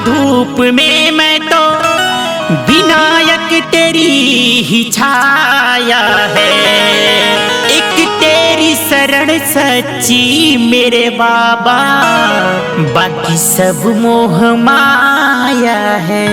धूप में मैं तो विनायक तेरी ही छाया है। एक तेरी शरण सच्ची मेरे बाबा, बाकी सब मोह माया है।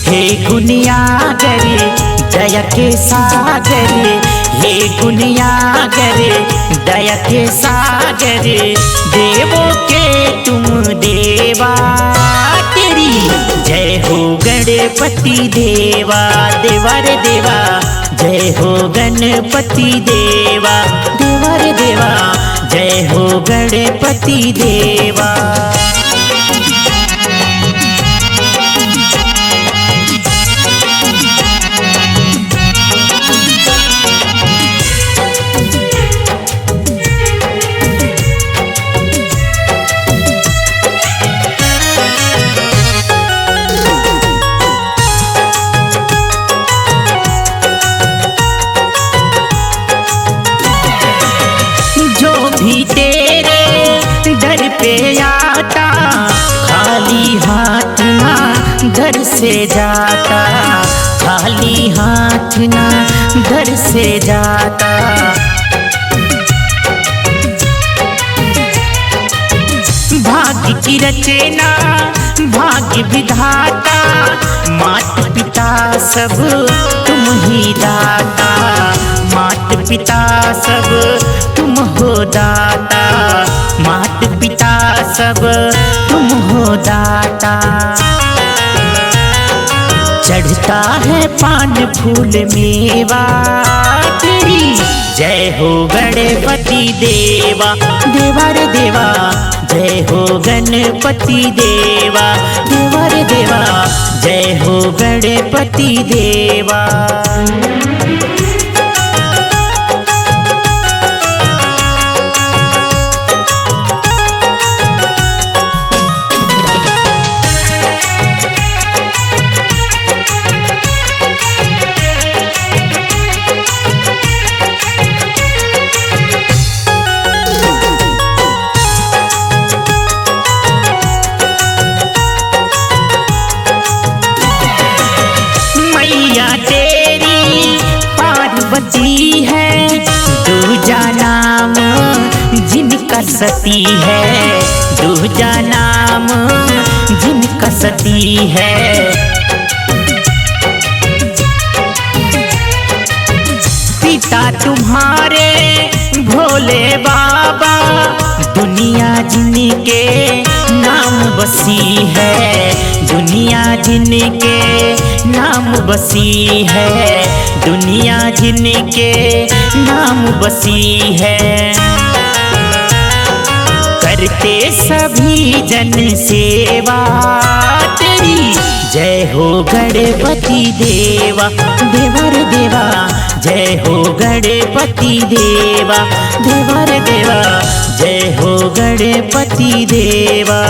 हे गुनियागरे दया के सागरे, हे गुनियागरे दया के सागरे, देवों के तुम देवा, तेरी जय हो गणपति देवा। देवा रे देवा, जय हो गणपति देवा। देवा रे देवा, जय हो गणपति देवा। भी तेरे दर पे आता, खाली हाथ ना घर से जाता, खाली हाथ ना घर से जाता। भाग्य की रचना भाग्य विधाता, माता पिता सब तुम ही दाता, माता पिता सब तुम हो दाता, माता पिता सब तुम हो दाता। चढ़ता है पान फूल मेवा, तेरी जय हो गणपति देवा। देवा रे देवा, जय हो गणपति देवा। देवा रे देवा, जय हो गणपति देवा। तेरी पार्वती है, दूजा नाम जिनका सती है, दूजा नाम जिनका सती है। पिता तुम्हारे भोले बाबा, दुनिया जिनके नाम बसी है, दुनिया जिनके नाम बसी है, दुनिया जिनके नाम बसी है। करते सभी जन सेवा, तेरी जय हो गणपति देवा। देवा रे देवा, जय हो गणपति देवा। देवा रे देवा, जय हो गणपति देवा।